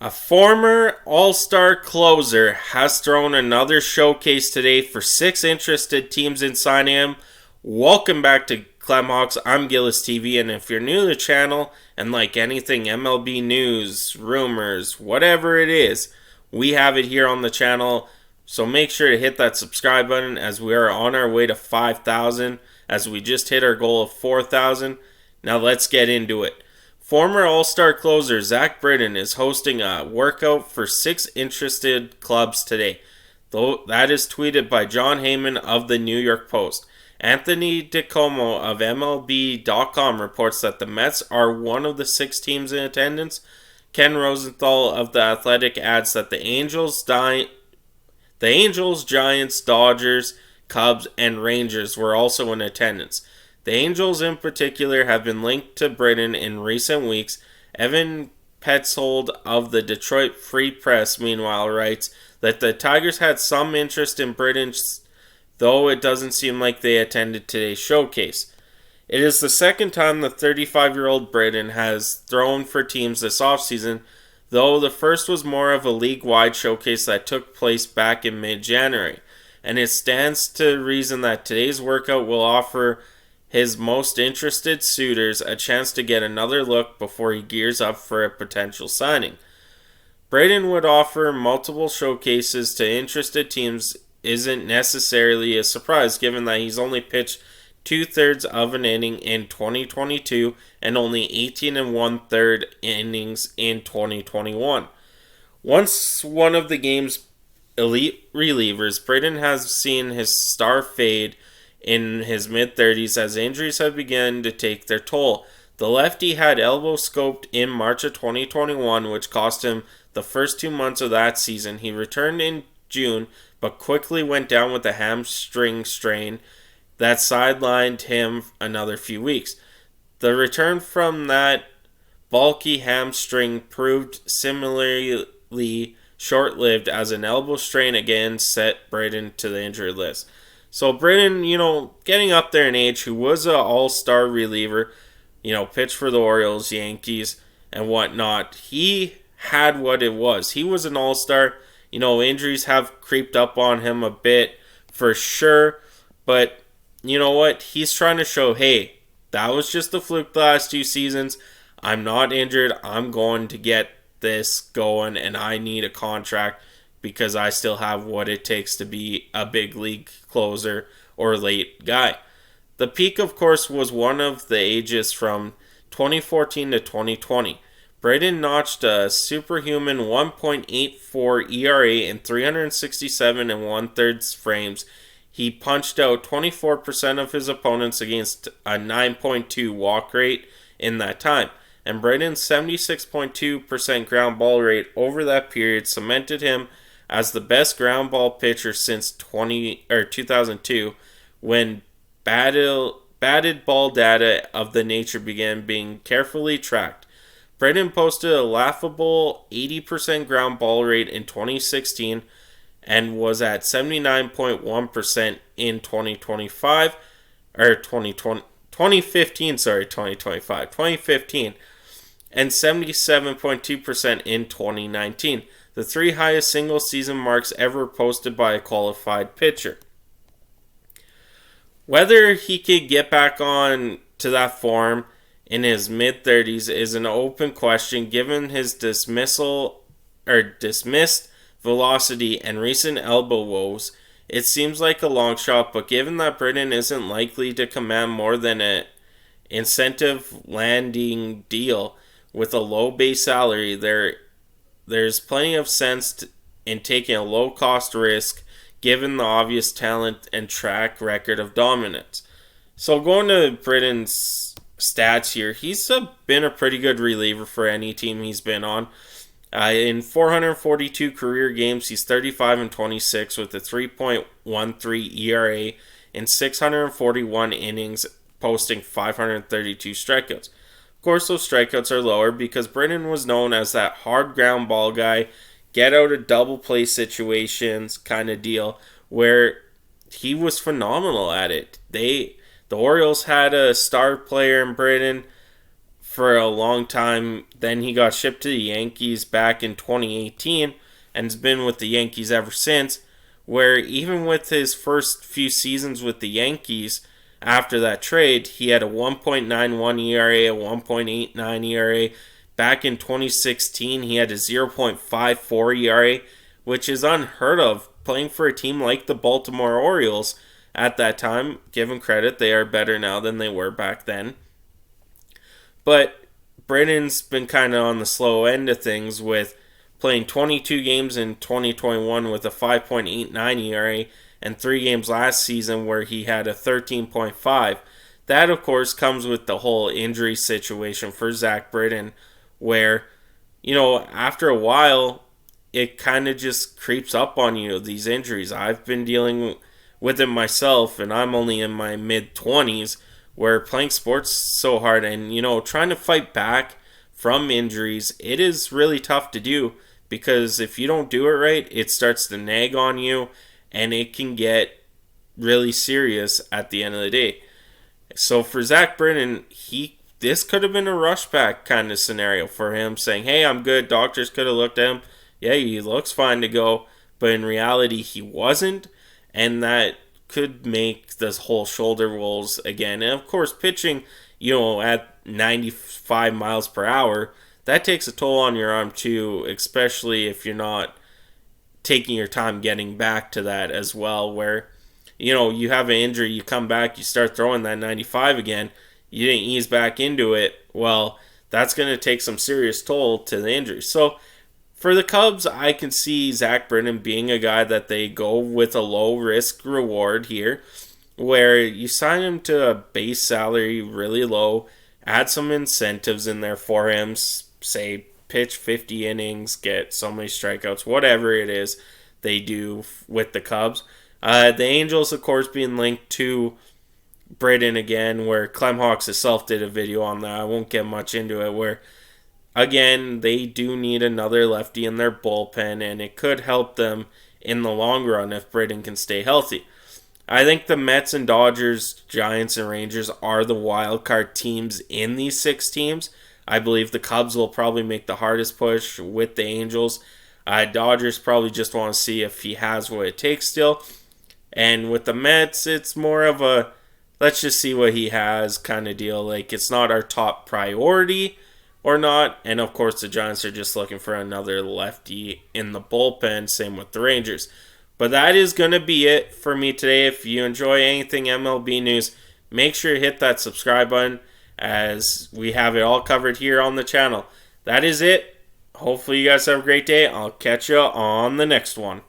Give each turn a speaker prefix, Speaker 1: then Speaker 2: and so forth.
Speaker 1: A former All-Star closer has thrown another showcase today for 6 interested teams in signing him. Welcome back to Clemhawks. I'm Gillis TV, and if you're new to the channel and like anything MLB news, rumors, whatever it is, we have it here on the channel. So make sure to hit that subscribe button as we are on our way to 5,000 as we just hit our goal of 4,000. Now let's get into it. Former All-Star closer Zack Britton is hosting a workout for 6 interested clubs today. Though that is tweeted by John Heyman of the New York Post. Anthony DiComo of MLB.com reports that the Mets are one of the 6 teams in attendance. Ken Rosenthal of The Athletic adds that the Angels, Giants, Dodgers, Cubs, and Rangers were also in attendance. The Angels in particular have been linked to Britton in recent weeks. Evan Petzold of the Detroit Free Press, meanwhile, writes that the Tigers had some interest in Britton, though it doesn't seem like they attended today's showcase. It is the second time the 35-year-old Britton has thrown for teams this offseason, though the first was more of a league-wide showcase that took place back in mid-January, and it stands to reason that today's workout will offer his most interested suitors a chance to get another look before he gears up for a potential signing. Britton would offer multiple showcases to interested teams isn't necessarily a surprise given that he's only pitched 2/3 of an inning in 2022 and only 18 1/3 innings in 2021. Once one of the game's elite relievers, Britton has seen his star fade in his mid-30s as injuries have begun to take their toll. The lefty had elbow scoped in March of 2021, which cost him the first 2 months of that season. He returned in June, but quickly went down with a hamstring strain that sidelined him another few weeks. The return from that bulky hamstring proved similarly short-lived as an elbow strain again set Britton to the injured list. So Britton, getting up there in age, who was an all-star reliever, pitched for the Orioles, Yankees, and whatnot. He had what it was. He was an all-star. Injuries have creeped up on him a bit for sure. But you know what? He's trying to show, hey, that was just a fluke the last 2 seasons. I'm not injured. I'm going to get this going, and I need a contract because I still have what it takes to be a big league closer or late guy. The peak, of course, was one of the ages from 2014 to 2020. Britton notched a superhuman 1.84 ERA in 367 1/3 frames. He punched out 24% of his opponents against a 9.2 walk rate in that time. And Britton's 76.2% ground ball rate over that period cemented him as the best ground ball pitcher since 2002, when batted ball data of the nature began being carefully tracked. Britton posted a laughable 80% ground ball rate in 2016 and was at 79.1% in 2015, and 77.2% in 2019. The 3 highest single-season marks ever posted by a qualified pitcher. Whether he could get back on to that form in his mid-30s is an open question given his dismissed velocity and recent elbow woes. It seems like a long shot, but given that Britton isn't likely to command more than an incentive landing deal with a low base salary, there's plenty of sense in taking a low-cost risk given the obvious talent and track record of dominance. So going to Britton's stats here, he's been a pretty good reliever for any team he's been on. In 442 career games, he's 35-26 with a 3.13 ERA in 641 innings, posting 532 strikeouts. Of course, those strikeouts are lower because Britton was known as that hard ground ball guy, get out of double play situations kind of deal, where he was phenomenal at it. The Orioles had a star player in Britton for a long time. Then he got shipped to the Yankees back in 2018 and has been with the Yankees ever since, where even with his first few seasons with the Yankees after that trade, he had a 1.91 ERA, a 1.89 ERA. Back in 2016, he had a 0.54 ERA, which is unheard of playing for a team like the Baltimore Orioles at that time. Give them credit, they are better now than they were back then. But Britton's been kind of on the slow end of things with playing 22 games in 2021 with a 5.89 ERA and 3 games last season where he had a 13.5. That, of course, comes with the whole injury situation for Zack Britton where, after a while, it kind of just creeps up on you, these injuries. I've been dealing with it myself, and I'm only in my mid-20s, where playing sports is so hard, and, trying to fight back from injuries, it is really tough to do, because if you don't do it right, it starts to nag on you, and it can get really serious at the end of the day. So for Zack Britton, this could have been a rush back kind of scenario for him, saying, hey, I'm good. Doctors could have looked at him. Yeah, he looks fine to go. But in reality, he wasn't. And that could make this whole shoulder rolls again. And of course, pitching, at 95 miles per hour, that takes a toll on your arm too, especially if you're not taking your time getting back to that as well, where, you have an injury, you come back, you start throwing that 95 again, you didn't ease back into it, well, that's going to take some serious toll to the injury. So for the Cubs, I can see Zack Britton being a guy that they go with a low risk reward here, where you sign him to a base salary really low, add some incentives in there for him, say pitch 50 innings, get so many strikeouts, whatever it is they do with the Cubs. The Angels, of course, being linked to Britton again, where Clem Hawks himself did a video on that. I won't get much into it, where again, they do need another lefty in their bullpen, and it could help them in the long run if Britton can stay healthy. I think the Mets and Dodgers, Giants and Rangers are the wild card teams in these 6 teams. I believe the Cubs will probably make the hardest push with the Angels. Dodgers probably just want to see if he has what it takes still. And with the Mets, it's more of a let's just see what he has kind of deal. Like, it's not our top priority or not. And of course, the Giants are just looking for another lefty in the bullpen. Same with the Rangers. But that is going to be it for me today. If you enjoy anything MLB news, make sure you hit that subscribe button, as we have it all covered here on the channel. That is it. Hopefully you guys have a great day. I'll catch you on the next one.